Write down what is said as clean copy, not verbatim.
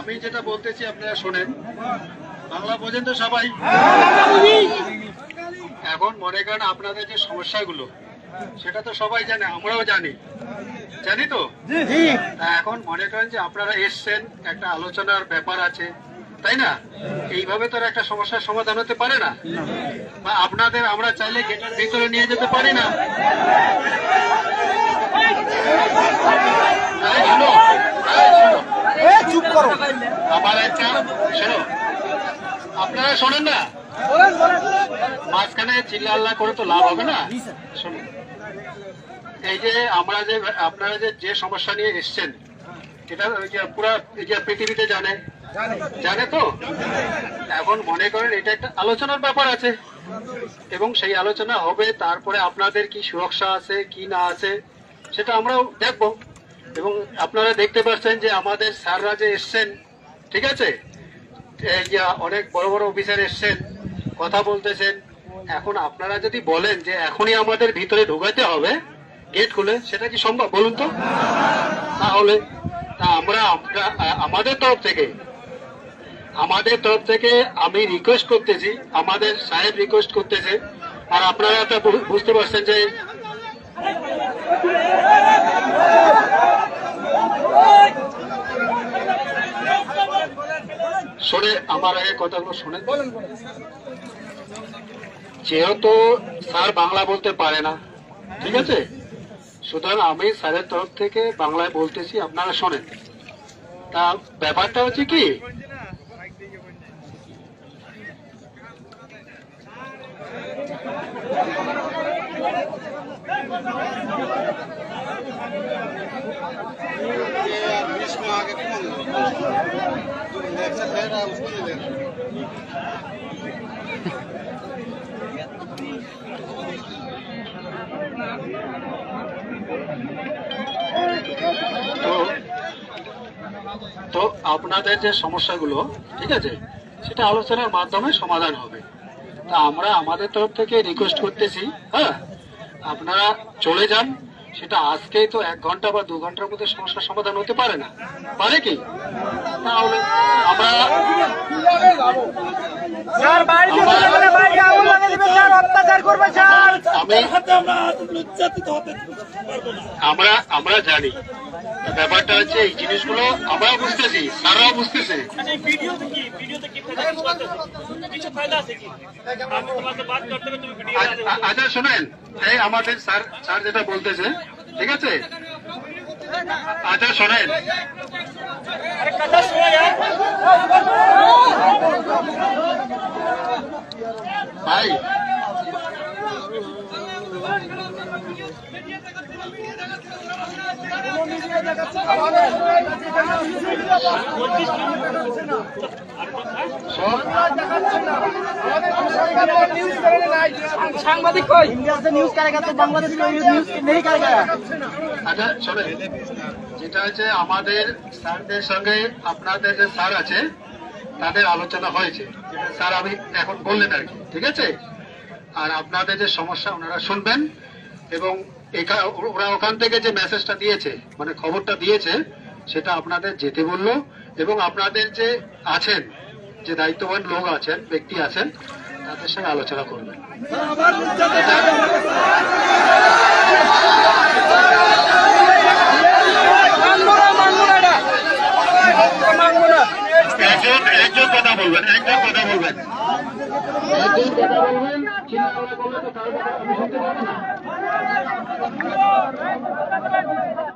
আমি যেটা বলতেছি আপনারা শোনেন, বাংলা বোঝেন তো সবাই? এখন মনে করেন আপনাদের যে সমস্যাগুলো সেটা তো সবাই জানে, আমরাও জানি, জানি তো। এখন মনে করেন যে আপনারা এসছেন, একটা আলোচনার ব্যাপার আছে, তাই না? এইভাবে তো একটা সমস্যার সমাধান হতে পারে না। বা আপনাদের আমরা চাইলে গেটের ভিতরে নিয়ে যেতে পারি না। চুপ করো, আমার একটা শোনো, আপনারা শোনেন না, মাঝখানে চিল্লা আল্লাহ করে তো লাভ হবে না। শোনো, এই যে আমরা যে আপনারা যে সমস্যা নিয়ে এসছেন, এটা পুরা পৃথিবীতে জানে তো। এখন মনে করেন এটা একটা আলোচনার ব্যাপার আছে, এবং সেই আলোচনা হবে, তারপরে আপনাদের কি সুরক্ষা আছে কি না আছে সেটা আমরাও দেখব। এবং আপনারা দেখতে পাচ্ছেন যে আমাদের স্যাররা যে এসছেন, ঠিক আছে, এই যে অনেক বড় বড় অফিসার এসছেন, কথা বলতেছেন। এখন আপনারা যদি বলেন যে এখনই আমাদের ভিতরে ঢোকাতে হবে গেট খুলে, সেটা কি সম্ভব বলুন তো? তাহলে আমরা আমাদের তরফ থেকে আমি রিকোয়েস্ট করতেছি, আমাদের সাহেব রিকোয়েস্ট করতেছে, আর আপনারা তো বুঝতে পারছেন যে শোনে, আমার আগে কথাগুলো শোনেন। যেহেতু স্যার বাংলা বলতে পারে না, ঠিক আছে, সুতরাং আমি স্যারের তরফ থেকে বাংলায় বলতেছি, আপনারা শোনেন। তা ব্যাপারটা হচ্ছে কি, তো আপনাদের যে সমস্যাগুলো, ঠিক আছে, সেটা আলোচনার মাধ্যমে সমাধান হবে। তা আমরা আমাদের তরফ থেকে রিকোয়েস্ট করতেছি, হ্যাঁ, আপনারা চলে যান। সেটা আজকেই তো 1 ঘন্টা বা 2 ঘন্টার মধ্যে সমস্যার সমাধান হতে পারে না, পারে কি? তাহলে আমরা আমরা জানি ব্যাপারটা হচ্ছে, এই জিনিসগুলো আমরাও বুঝতেছি, স্যাররাও বুঝতেছে। আচ্ছা শোনেন, এই আমাদের স্যার যেটা বলতেছে, ঠিক আছে, আচ্ছা শোনেন, ভাই সাংবাদিক কই? इंडिया से न्यूज करेगा तो बांग्लादेश में न्यूज नहीं करेगा। আচ্ছা শোনেন, যেটা হচ্ছে আমাদের স্যারদের সঙ্গে আপনাদের যে স্যার আছে তাদের আলোচনা হয়েছে, স্যার আমি এখন বললেন আর কি, ঠিক আছে। আর আপনাদের যে সমস্যা ওনারা শুনবেন, এবং ওরা ওখান থেকে যে মেসেজটা দিয়েছে, মানে খবরটা দিয়েছে, সেটা আপনাদের যেতে বললো। এবং আপনাদের যে আছেন, যে দায়িত্ববান লোক আছেন, ব্যক্তি আছেন, তাদের সঙ্গে আলোচনা করবেন। একজন কথা বলবেন, চিন্তা করলে তো কারো কথা আমি শুনতে পাবো না।